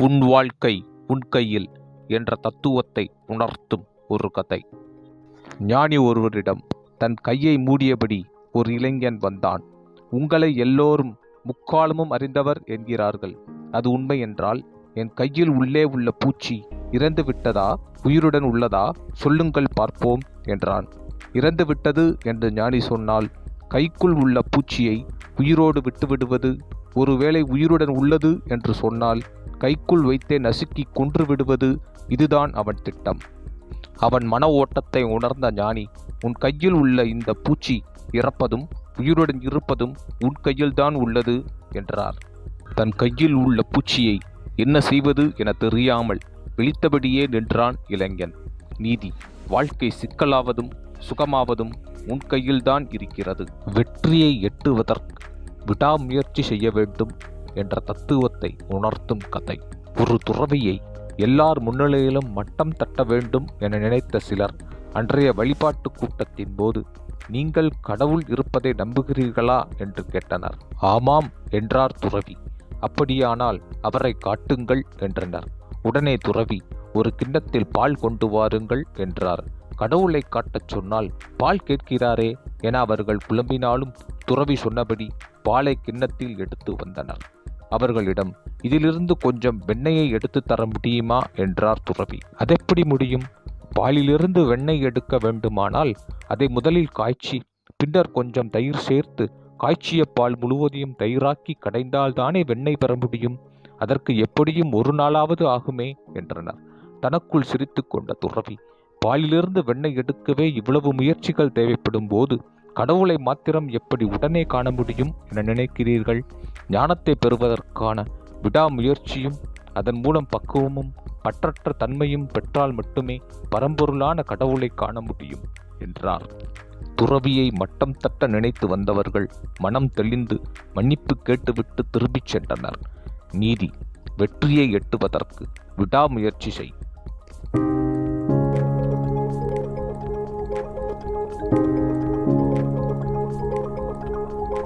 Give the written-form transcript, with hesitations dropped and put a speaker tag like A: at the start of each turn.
A: உன் வாழ்க்கை உன் கையில் என்ற தத்துவத்தை உணர்த்தும் ஒரு கதை. ஞானி ஒருவரிடம் தன் கையை மூடியபடி ஒரு இளைஞன் வந்தான். உங்களை எல்லோரும் முக்காலமும் அறிந்தவர் என்கிறார்கள். அது உண்மை என்றால் என் கையில் உள்ளே உள்ள பூச்சி இறந்து விட்டதா, உயிருடன் உள்ளதா? சொல்லுங்கள் பார்ப்போம் என்றான். இறந்து விட்டது என்று ஞானி சொன்னால் கைக்குள் உள்ள பூச்சியை உயிரோடு விட்டுவிடுவது, ஒருவேளை உயிருடன் உள்ளது என்று சொன்னால் கைக்குள் வைத்தே நசுக்கி கொன்று விடுவது, இதுதான் அவன் திட்டம். அவன் மன ஓட்டத்தை உணர்ந்த ஞானி, உன் கையில் உள்ள இந்த பூச்சி இறப்பதும் உயிருடன் இருப்பதும் உன் கையில்தான் உள்ளது என்றார். தன் கையில் உள்ள பூச்சியை என்ன செய்வது என தெரியாமல் விழித்தபடியே நின்றான் இளைஞன். நீதி, வாழ்க்கை சிக்கலாவதும் சுகமாவதும் உன் கையில்தான் இருக்கிறது. வெற்றியை எட்டுவதற்கு விடாமுயற்சி செய்ய வேண்டும் என்ற தத்துவத்தை உணர்த்தும் கதை. ஒரு துறவியை எல்லார் முன்னிலையிலும் மட்டம் தட்ட வேண்டும் என நினைத்த சிலர் அன்றைய வழிபாட்டு கூட்டத்தின் போது, நீங்கள் கடவுள் இருப்பதை நம்புகிறீர்களா என்று கேட்டனர். ஆமாம் என்றார் துறவி. அப்படியானால் அவரை காட்டுங்கள் என்றனர். உடனே துறவி, ஒரு கிண்ணத்தில் பால் கொண்டு வாருங்கள் என்றார். கடவுளை காட்டச் சொன்னால் பால் கேட்கிறாரே என அவர்கள் புலம்பினாலும் துறவி சொன்னபடி பாலை கிண்ணத்தில் எடுத்து வந்தனர். அவர்களிடம், இதிலிருந்து கொஞ்சம் வெண்ணெயை எடுத்து தர முடியுமா என்றார் துறவி. அதெப்படி முடியும்? பாலிலிருந்து வெண்ணெய் எடுக்க வேண்டுமானால் அதை முதலில் காய்ச்சி பின்னர் கொஞ்சம் தயிர் சேர்த்து காய்ச்சிய பால் முழுவதையும் தயிராக்கி கடைந்தால்தானே வெண்ணெய் பெற முடியும். அதற்கு எப்படியும் ஒரு நாளாவது ஆகுமே என்றனர். தனக்குள் சிரித்து கொண்ட துறவி, பாலிலிருந்து வெண்ணெய் எடுக்கவே இவ்வளவு முயற்சிகள் தேவைப்படும் போது கடவுளை மாத்திரம் எப்படி உடனே காண முடியும் என நினைக்கிறீர்கள்? ஞானத்தை பெறுவதற்கான விடாமுயற்சியும் அதன் மூலம் பக்குவமும் பற்றற்ற தன்மையும் பெற்றால் மட்டுமே பரம்பொருளான கடவுளை காண முடியும் என்றார். துறவியை மட்டம் தட்ட நினைத்து வந்தவர்கள் மனம் தெளிந்து மன்னிப்பு கேட்டுவிட்டு திரும்பிச் சென்றனர். நீதி, வெற்றியை எட்டுவதற்கு விடாமுயற்சி செய்.